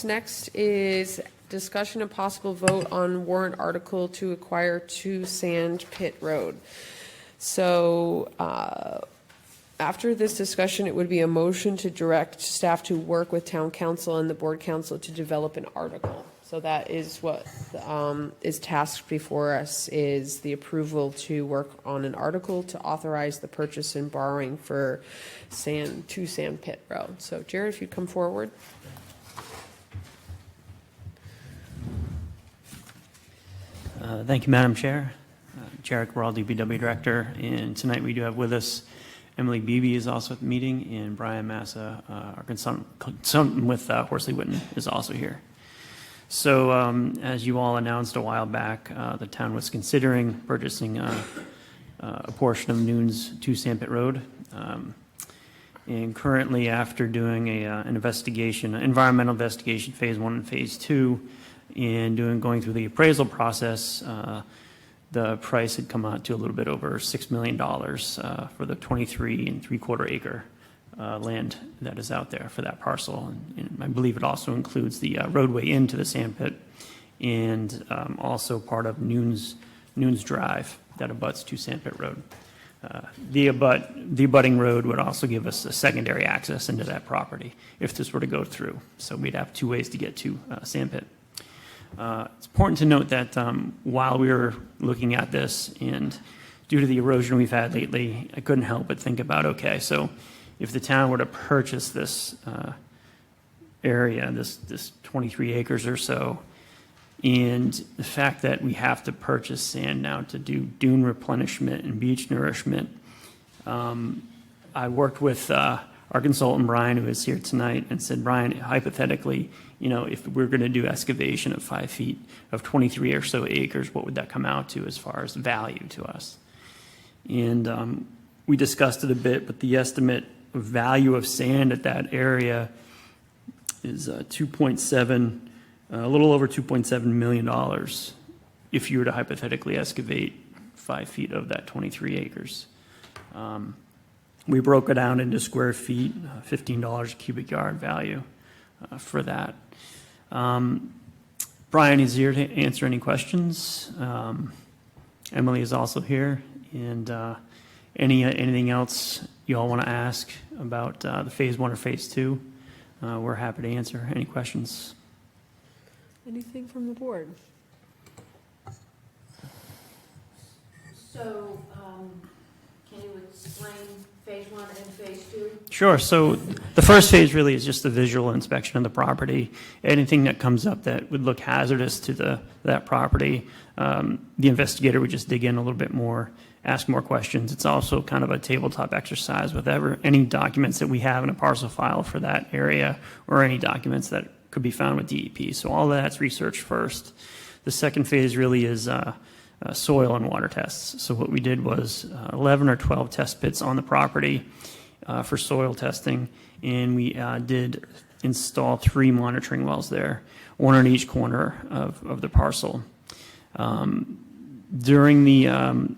Next is discussion and possible vote on warrant article to acquire 2 Sandpit Road. So after this discussion, it would be a motion to direct staff to work with town council and the board council to develop an article. So that is what is tasked before us, is the approval to work on an article to authorize the purchase and borrowing for 2 Sandpit Road. So Jared, if you'd come forward. Thank you, Madam Chair. Jarek Rawl, DPW Director, and tonight we do have with us Emily Beebe is also at the meeting, and Brian Massa, our consultant with Horsley Witten, is also here. So as you all announced a while back, the town was considering purchasing a portion of Noon's 2 Sandpit Road. And currently, after doing an investigation, an environmental investigation, phase 1 and phase 2, and going through the appraisal process, the price had come out to a little bit over $6 million for the 23 3/4 acre land that is out there for that parcel. And I believe it also includes the roadway into the sandpit, and also part of Noon's Drive that abuts 2 Sandpit Road. The abutting road would also give us a secondary access into that property if this were to go through. So we'd have 2 ways to get to Sandpit. It's important to note that while we were looking at this, and due to the erosion we've had lately, I couldn't help but think about, okay, so if the town were to purchase this area, this 23 acres or so, and the fact that we have to purchase sand now to do dune replenishment and beach nourishment, I worked with our consultant, Brian, who is here tonight, and said, Brian, hypothetically, if we're going to do excavation of 5 feet of 23 or so acres, what would that come out to as far as value to us? And we discussed it a bit, but the estimate of value of sand at that area is a little over $2.7 million if you were to hypothetically excavate 5 feet of that 23 acres. We broke it down into square feet, $15 a cubic yard value for that. Brian is here to answer any questions. Emily is also here. And anything else you all want to ask about the phase 1 or phase 2, we're happy to answer any questions. Anything from the board? So, can you explain phase 1 and phase 2? Sure. So the first phase really is just the visual inspection of the property. Anything that comes up that would look hazardous to that property, the investigator would just dig in a little bit more, ask more questions. It's also kind of a tabletop exercise with any documents that we have in a parcel file for that area, or any documents that could be found with DEP. So all that's researched first. The second phase really is soil and water tests. So what we did was 11 or 12 test pits on the property for soil testing, and we did install 3 monitoring wells there, 1 on each corner of the parcel. During the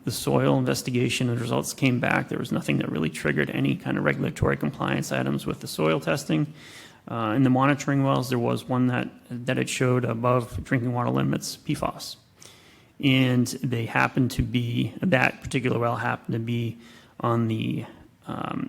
soil investigation, the results came back. There was nothing that really triggered any kind of regulatory compliance items with the soil testing. In the monitoring wells, there was one that it showed above drinking water limits, PFAS. And that particular well happened to be on the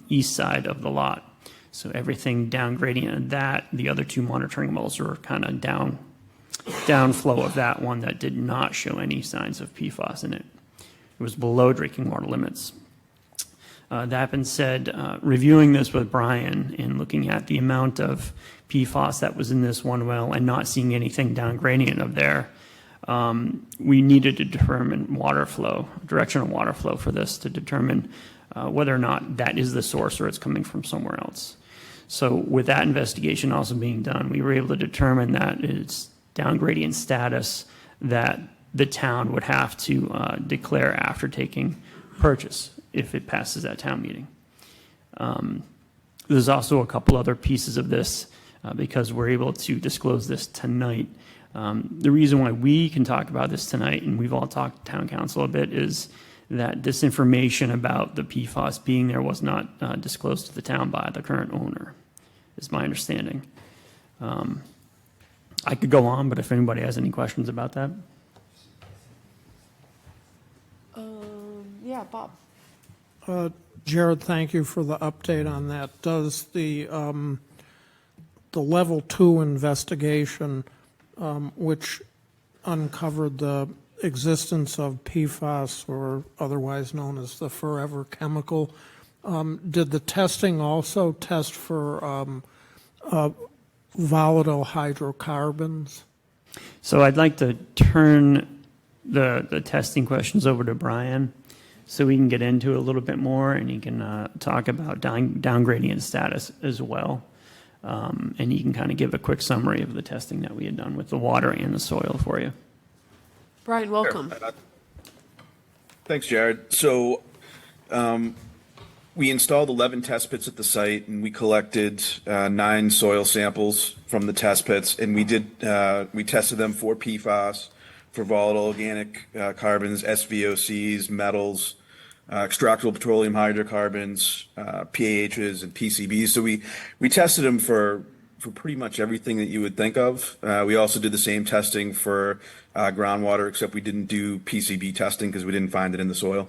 east side of the lot. So everything down gradient of that, the other 2 monitoring wells were kind of downflow of that one that did not show any signs of PFAS in it. It was below drinking water limits. That being said, reviewing this with Brian and looking at the amount of PFAS that was in this one well and not seeing anything down gradient of there, we needed to determine directional water flow for this to determine whether or not that is the source or it's coming from somewhere else. So with that investigation also being done, we were able to determine that it's down gradient status that the town would have to declare after taking purchase if it passes that town meeting. There's also a couple other pieces of this because we're able to disclose this tonight. The reason why we can talk about this tonight, and we've all talked to town council a bit, is that this information about the PFAS being there was not disclosed to the town by the current owner, is my understanding. I could go on, but if anybody has any questions about that. Yeah, Bob. Jared, thank you for the update on that. Does the level 2 investigation, which uncovered the existence of PFAS, or otherwise known as the forever chemical, did the testing also test for volatile hydrocarbons? So I'd like to turn the testing questions over to Brian so we can get into it a little bit more, and he can talk about downgradient status as well. And he can kind of give a quick summary of the testing that we had done with the water and the soil for you. Brian, welcome. Thanks, Jared. So we installed 11 test pits at the site, and we collected 9 soil samples from the test pits, and we tested them for PFAS, for volatile organic carbons, SVOCs, metals, extractable petroleum hydrocarbons, PAHs, and PCBs. So we tested them for pretty much everything that you would think of. We also did the same testing for groundwater, except we didn't do PCB testing because we didn't find it in the soil.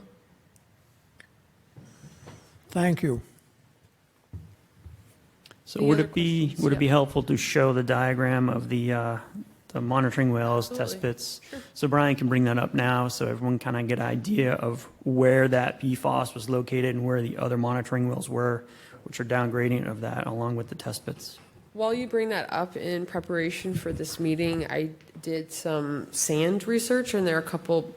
Thank you. So Any would other it be questions? helpful to show the diagram of the monitoring wells, test Absolutely. pits? So Brian can bring that up now so everyone kind of get an idea of where that PFAS was located and where the other monitoring wells were, which are downgradient of that along with the test pits. While you bring that up, in preparation for this meeting, I did some sand research, and there are a couple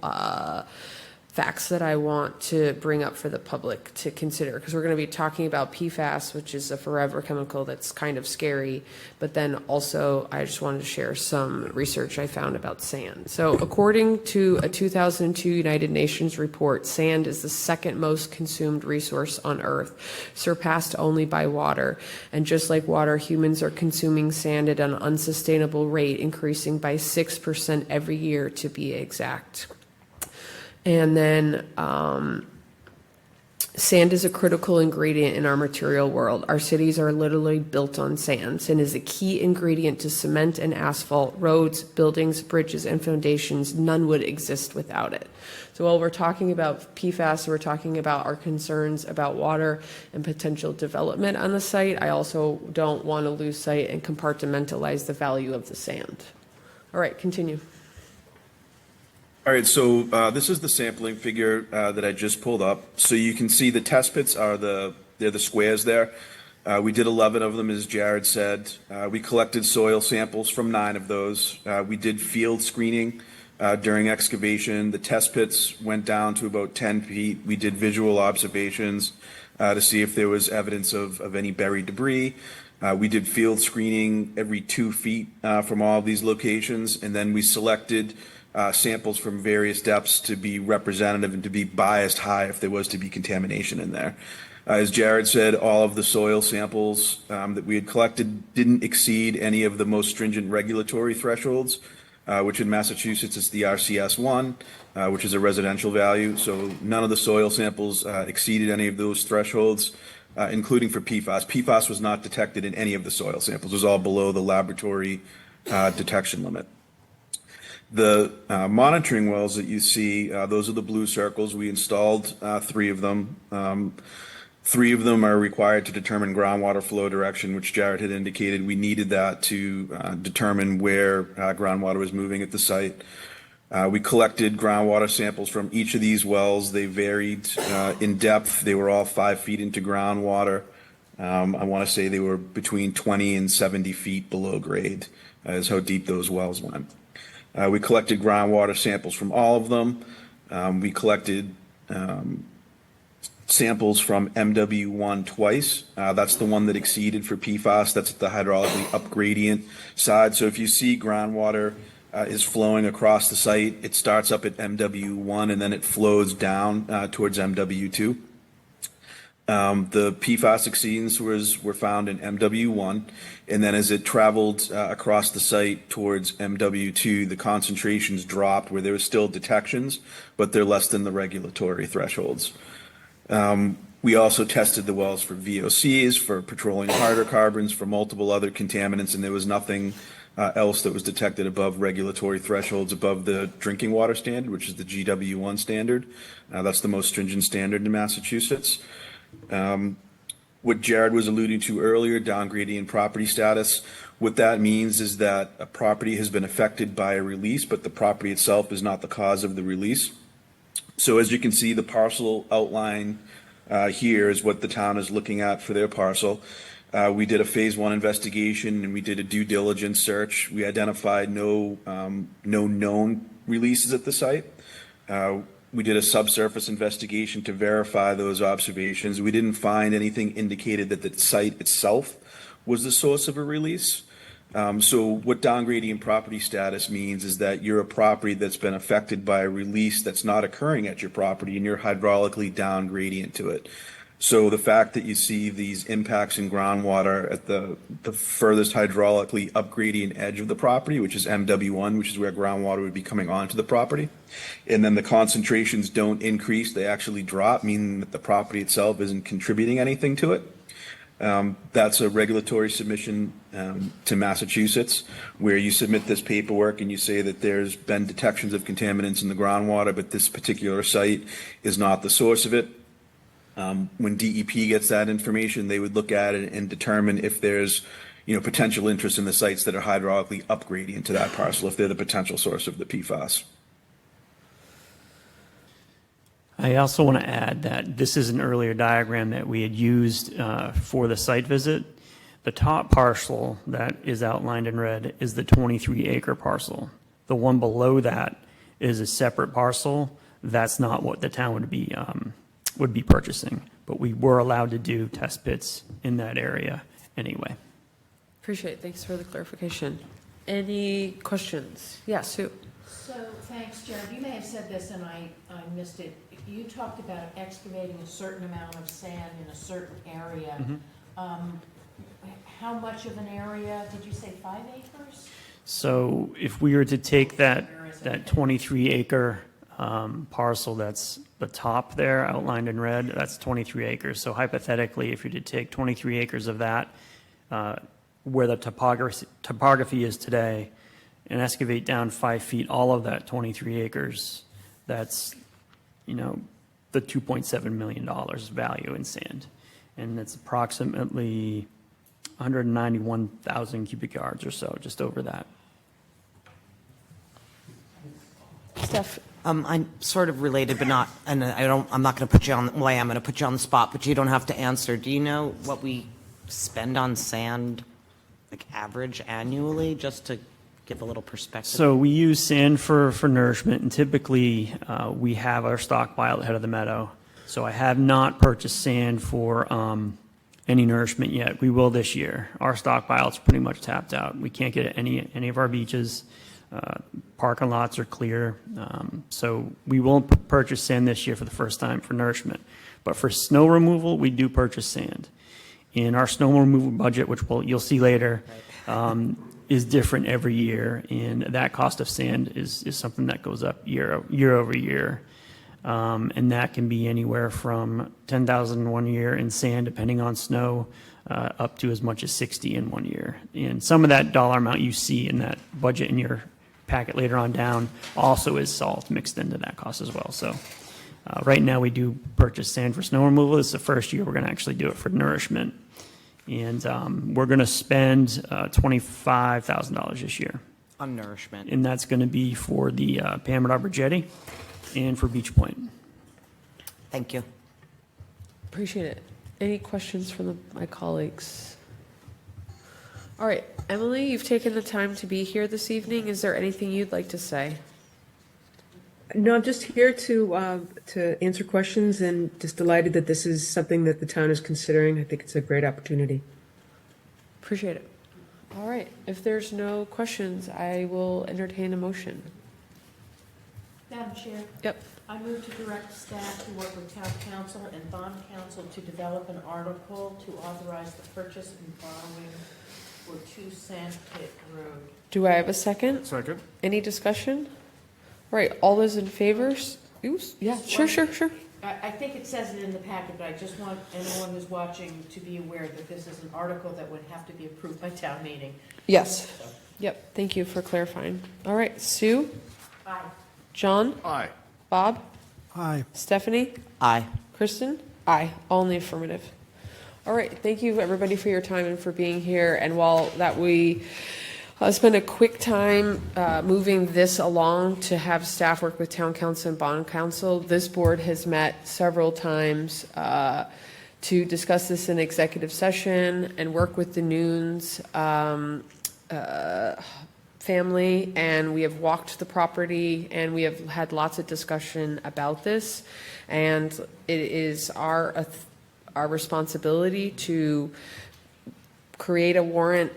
facts that I want to bring up for the public to consider, because we're going to be talking about PFAS, which is a forever chemical that's kind of scary, but then also I just wanted to share some research I found about sand. So according to a 2002 United Nations report, sand is the second most consumed resource on Earth, surpassed only by water. And just like water, humans are consuming sand at an unsustainable rate, increasing by 6% every year to be exact. And then sand is a critical ingredient in our material world. Our cities are literally built on sand. Sand is a key ingredient to cement and asphalt, roads, buildings, bridges, and foundations. None would exist without it. So while we're talking about PFAS, we're talking about our concerns about water and potential development on the site, I also don't want to lose sight and compartmentalize the value of the sand. All right, continue. All right, so this is the sampling figure that I just pulled up. So you can see the test pits are they're the squares there. We did 11 of them, as Jared said. We collected soil samples from 9 of those. We did field screening during excavation. The test pits went down to about 10 feet. We did visual observations to see if there was evidence of any buried debris. We did field screening every 2 feet from all of these locations, and then we selected samples from various depths to be representative and to be biased high if there was to be contamination in there. As Jared said, all of the soil samples that we had collected didn't exceed any of the most stringent regulatory thresholds, which in Massachusetts is the RCS1, which is a residential value. So none of the soil samples exceeded any of those thresholds, including for PFAS. PFAS was not detected in any of the soil samples. It was all below the laboratory detection limit. The monitoring wells that you see, those are the blue circles. We installed 3 of them. 3 of them are required to determine groundwater flow direction, which Jared had indicated we needed that to determine where groundwater was moving at the site. We collected groundwater samples from each of these wells. They varied in depth. They were all 5 feet into groundwater. I want to say they were between 20 and 70 feet below grade, is how deep those wells went. We collected groundwater samples from all of them. We collected samples from MW1 twice. That's the one that exceeded for PFAS. That's the hydraulically up gradient side. So if you see groundwater is flowing across the site, it starts up at MW1 and then it flows down towards MW2. The PFAS exceedance were found in MW1, and then as it traveled across the site towards MW2, the concentrations dropped where there were still detections, but they're less than the regulatory thresholds. We also tested the wells for VOCs, for petroleum hydrocarbons, for multiple other contaminants, and there was nothing else that was detected above regulatory thresholds above the drinking water standard, which is the GW1 standard. That's the most stringent standard in Massachusetts. What Jared was alluding to earlier, downgrading property status, what that means is that a property has been affected by a release, but the property itself is not the cause of the release. So as you can see, the parcel outline here is what the town is looking at for their parcel. We did a phase 1 investigation and we did a due diligence search. We identified no known releases at the site. We did a subsurface investigation to verify those observations. We didn't find anything indicated that the site itself was the source of a release. So what downgrading property status means is that you're a property that's been affected by a release that's not occurring at your property and you're hydraulically downgradient to it. So the fact that you see these impacts in groundwater at the furthest hydraulically upgradient edge of the property, which is MW1, which is where groundwater would be coming onto the property, and then the concentrations don't increase, they actually drop, meaning that the property itself isn't contributing anything to it. That's a regulatory submission to Massachusetts, where you submit this paperwork and you say that there's been detections of contaminants in the groundwater, but this particular site is not the source of it. When DEP gets that information, they would look at it and determine if there's, potential interest in the sites that are hydraulically upgrading to that parcel, if they're the potential source of the PFAS. I also want to add that this is an earlier diagram that we had used for the site visit. The top parcel that is outlined in red is the 23-acre parcel. The one below that is a separate parcel. That's not what the town would be purchasing, but we were allowed to do test pits in that area anyway. Appreciate it. Thanks for the clarification. Any questions? Yeah, Sue. So, thanks, Jared. You may have said this and I missed it. You talked about excavating a certain amount of sand in a certain area. How much of an area? Did you say 5 acres? So if we were to take that 23-acre parcel that's the top there outlined in red, that's 23 acres. So hypothetically, if you did take 23 acres of that, where the topography is today, and excavate down 5 feet, all of that 23 acres, that's, the $2.7 million value in sand. And it's approximately 191,000 cubic yards or so, just over that. Steph. I'm sort of related, but not, and I'm not going to put you on, well, I am going to put you on the spot, but you don't have to answer. Do you know what we spend on sand, like average annually, just to give a little perspective? So we use sand for nourishment, and typically we have our stockpile at the head of the meadow. So I have not purchased sand for any nourishment yet. We will this year. Our stockpile is pretty much tapped out. We can't get at any of our beaches. Parking lots are clear. So we won't purchase sand this year for the first time for nourishment. But for snow removal, we do purchase sand. And our snow removal budget, which you'll see later, is different every year. And that cost of sand is something that goes up year over year. And that can be anywhere from $10,000 one year in sand, depending on snow, up to as much as $60,000 in 1 year. And some of that dollar amount you see in that budget in your packet later on down also is salt mixed into that cost as well. So right now we do purchase sand for snow removal. This is the first year we're going to actually do it for nourishment. And we're going to spend $25,000 this year. On nourishment. And that's going to be for the Pamela Arbor Jetty and for Beach Point. Thank you. Appreciate it. Any questions from my colleagues? All right, Emily, you've taken the time to be here this evening. Is there anything you'd like to say? No, I'm just here to answer questions and just delighted that this is something that the town is considering. I think it's a great opportunity. Appreciate it. All right, if there's no questions, I will entertain a motion. Madam Chair, Yep. I move to direct staff to work with town council and bond council to develop an article to authorize the purchase and borrowing for 2 Sandpit Road. Do I have a second? Second. Any discussion? All right, all those in favor? Yeah, sure. I think it says it in the packet, but I just want anyone who's watching to be aware that this is an article that would have to be approved by town meeting. Yes. Yep, thank you for clarifying. All right, Sue? Aye. John? Aye. Bob? Aye. Stephanie? Aye. Kristen? Aye, all in the affirmative. All right, thank you, everybody, for your time and for being here. And while that we spend a quick time moving this along to have staff work with town council and bond council, this board has met several times to discuss this in executive session and work with the Noons family, and we have walked the property, and we have had lots of discussion about this, and it is our responsibility to create a warrant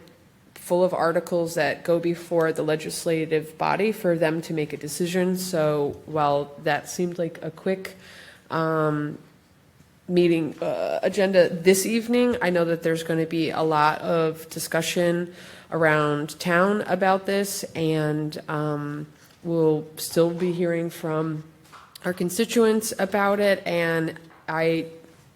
full of articles that go before the legislative body for them to make a decision. So while that seemed like a quick meeting agenda this evening, I know that there's going to be a lot of discussion around town about this, and we'll still be hearing from our constituents about it, and I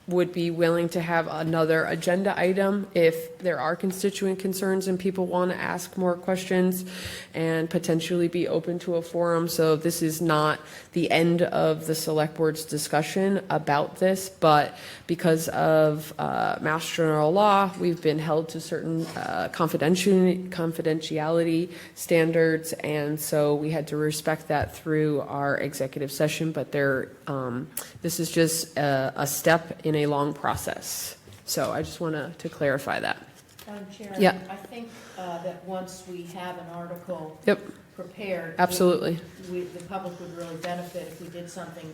would be willing to have another agenda item if there are constituent concerns and people want to ask more questions, and potentially be open to a forum. So this is not the end of the select board's discussion about this, but because of Mass General law, we've been held to certain confidentiality standards, and so we had to respect that through our executive session. But this is just a step in a long process. So I just want to clarify that. Madam Chair? Yeah. I think that once we have an article Yep, prepared. absolutely. The public would really benefit if we did something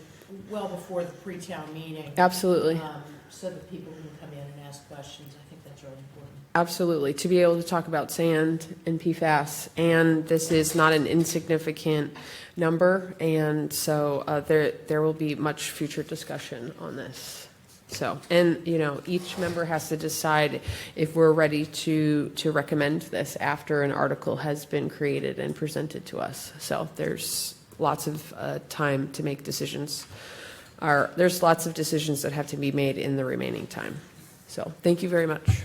well before the pre-town meeting. Absolutely. So that people can come in and ask questions. I think that's really important. Absolutely. To be able to talk about sand and PFAS, and this is not an insignificant number, and so there will be much future discussion on this. So, and each member has to decide if we're ready to recommend this after an article has been created and presented to us. So there's lots of time to make decisions. There's lots of decisions that have to be made in the remaining time. So thank you very much.